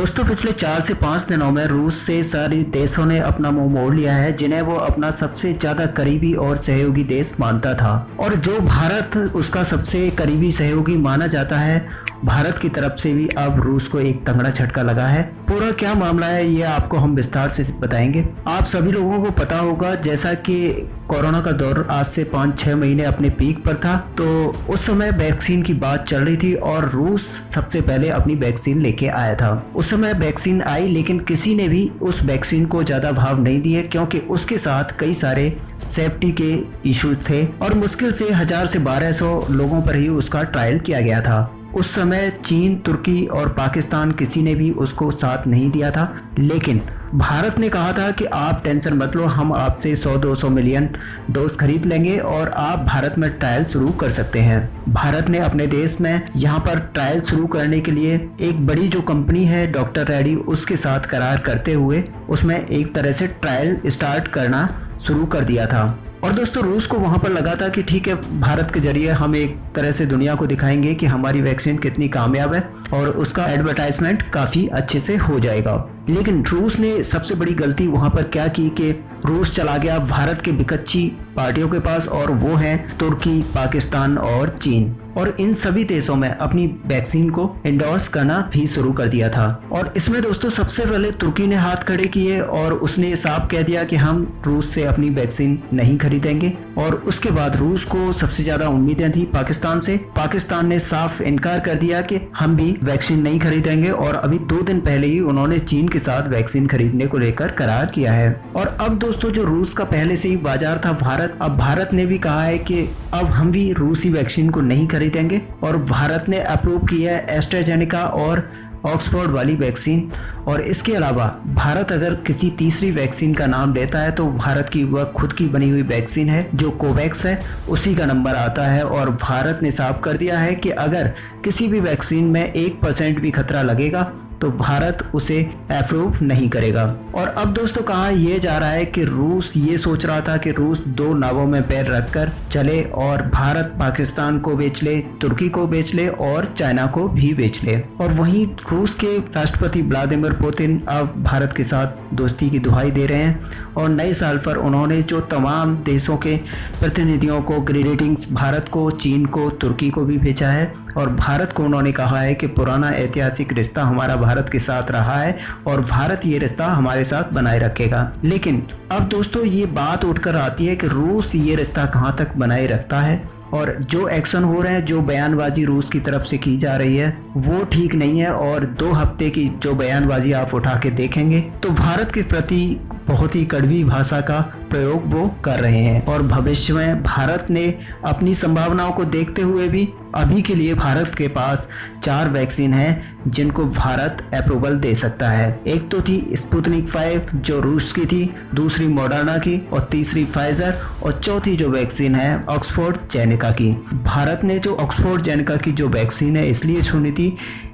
दोस्तों पिछले 4 से 5 दिनों में रूस से सारे देशों ने अपना मुंह मोड़ लिया है, जिन्हें वो अपना सबसे ज्यादा करीबी और सहयोगी देश मानता था। और जो भारत उसका सबसे करीबी सहयोगी माना जाता है, भारत की तरफ से भी अब रूस को एक तगड़ा झटका लगा है। पूरा क्या मामला है ये आपको हम विस्तार से बताएंगे। आप सभी लोगों को पता होगा, जैसा कि कोरोना का दौर आज से 5-6 महीने अपने पीक पर था, तो उस समय वैक्सीन की बात चल रही थी और रूस सबसे पहले अपनी वैक्सीन लेके आया था। उस समय वैक्सीन आई, लेकिन किसी ने भी उस वैक्सीन को ज्यादा भाव नहीं दिए, क्योंकि उसके साथ कई सारे सेफ्टी के इश्यूज थे और मुश्किल से 1000 से 1200 लोगों पर ही उसका ट्रायल किया गया था। उस समय चीन, तुर्की और पाकिस्तान किसी ने भी उसको साथ नहीं दिया था, लेकिन भारत ने कहा था कि आप टेंशन मत लो, हम आपसे 100-200 मिलियन डोज खरीद लेंगे और आप भारत में ट्रायल शुरू कर सकते हैं। भारत ने अपने देश में यहाँ पर ट्रायल शुरू करने के लिए एक बड़ी जो कंपनी है डॉक्टर रेड्डी, उसके साथ करार करते हुए उसमें एक तरह से ट्रायल स्टार्ट करना शुरू कर दिया था। और दोस्तों रूस को वहां पर लगा था कि ठीक है, भारत के जरिए हम एक तरह से दुनिया को दिखाएंगे कि हमारी वैक्सीन कितनी कामयाब है और उसका एडवर्टाइजमेंट काफी अच्छे से हो जाएगा। लेकिन रूस ने सबसे बड़ी गलती वहां पर क्या की कि रूस चला गया भारत के बिकच्ची पार्टियों के पास, और वो हैं तुर्की, पाकिस्तान और चीन। और इन सभी देशों में अपनी वैक्सीन को इंडोर्स करना भी शुरू कर दिया था। और इसमें दोस्तों सबसे पहले तुर्की ने हाथ खड़े किए और उसने साफ कह दिया कि हम रूस से अपनी वैक्सीन नहीं खरीदेंगे। और उसके बाद रूस को सबसे ज्यादा उम्मीदें थी पाकिस्तान से। पाकिस्तान ने साफ इनकार कर दिया कि हम भी वैक्सीन नहीं खरीदेंगे, और अभी 2 दिन पहले ही उन्होंने चीन के साथ वैक्सीन खरीदने को लेकर करार किया है। और अब दोस्तों जो रूस का पहले से ही बाजार था भारत, अब भारत ने भी कहा है कि अब हम भी रूसी वैक्सीन को नहीं खरीदेंगे। और भारत ने अप्रूव किया है एस्ट्राजेनेका और ऑक्सफोर्ड वाली वैक्सीन। और इसके अलावा भारत अगर किसी तीसरी वैक्सीन का नाम लेता है तो भारत की वह खुद की बनी हुई वैक्सीन है जो कोवैक्स है, उसी का नंबर आता है। और भारत ने साफ कर दिया है कि अगर किसी भी वैक्सीन में 1% भी खतरा लगेगा तो भारत उसे अप्रूव नहीं करेगा। और अब दोस्तों कहा यह जा रहा है कि रूस ये सोच रहा था कि रूस 2 नावों में पैर रखकर चले और भारत पाकिस्तान को बेच ले, तुर्की को बेच ले और चाइना को भी बेच ले। और वहीं रूस के राष्ट्रपति व्लादिमीर पुतिन अब भारत के साथ दोस्ती की दुहाई दे रहे हैं और नए साल पर उन्होंने जो तमाम देशों के प्रतिनिधियों को ग्रीटिंग्स भारत को, चीन को, तुर्की को भी भेजा है। और भारत को उन्होंने कहा है कि पुराना ऐतिहासिक रिश्ता हमारा भारत के साथ रहा है और भारत ये रिश्ता हमारे साथ बनाए रखेगा। लेकिन अब दोस्तों ये बात उठकर आती है कि रूस ये रिश्ता कहाँ तक बनाए रखता है, और जो एक्शन हो रहे हैं, जो बयानबाजी रूस की तरफ से की जा रही है वो ठीक नहीं है। और 2 हफ्ते की जो बयानबाजी आप उठा के देखेंगे तो भारत के प्रति बहुत ही कड़वी भाषा का प्रयोग वो कर रहे हैं। और भविष्य में भारत ने अपनी संभावनाओं को देखते हुए भी अभी के लिए भारत के पास 4 वैक्सीन हैं जिनको भारत अप्रूवल दे सकता है। एक तो थी स्पुतनिक 5 जो रूस की थी, दूसरी मॉडर्ना की, और तीसरी फाइजर, और चौथी जो वैक्सीन है ऑक्सफोर्ड जेनेका की। भारत ने जो ऑक्सफोर्ड जेनेका की जो वैक्सीन है इसलिए चुनी थी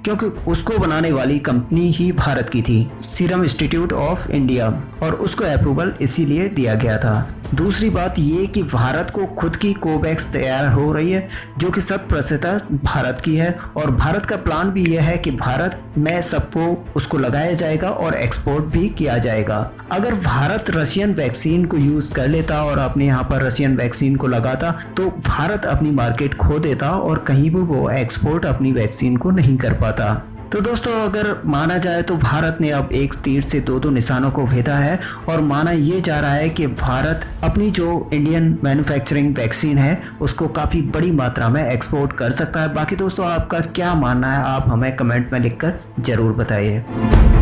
क्योंकि उसको बनाने वाली कंपनी ही भारत की थी, सीरम इंस्टीट्यूट ऑफ इंडिया, और उसको अप्रूवल इसीलिए दिया गया था। दूसरी बात ये कि भारत को खुद की कोवैक्स तैयार हो रही है जो कि 100% भारत की है। और भारत का प्लान भी यह है कि भारत में सबको उसको लगाया जाएगा और एक्सपोर्ट भी किया जाएगा। अगर भारत रशियन वैक्सीन को यूज कर लेता और अपने यहाँ पर रशियन वैक्सीन को लगाता तो भारत अपनी मार्केट खो देता और कहीं भी वो एक्सपोर्ट अपनी वैक्सीन को नहीं कर पाता। तो दोस्तों अगर माना जाए तो भारत ने अब एक तीर से 2 निशानों को भेदा है और माना ये जा रहा है कि भारत अपनी जो इंडियन मैन्युफैक्चरिंग वैक्सीन है उसको काफ़ी बड़ी मात्रा में एक्सपोर्ट कर सकता है। बाकी दोस्तों आपका क्या मानना है, आप हमें कमेंट में लिखकर ज़रूर बताइए।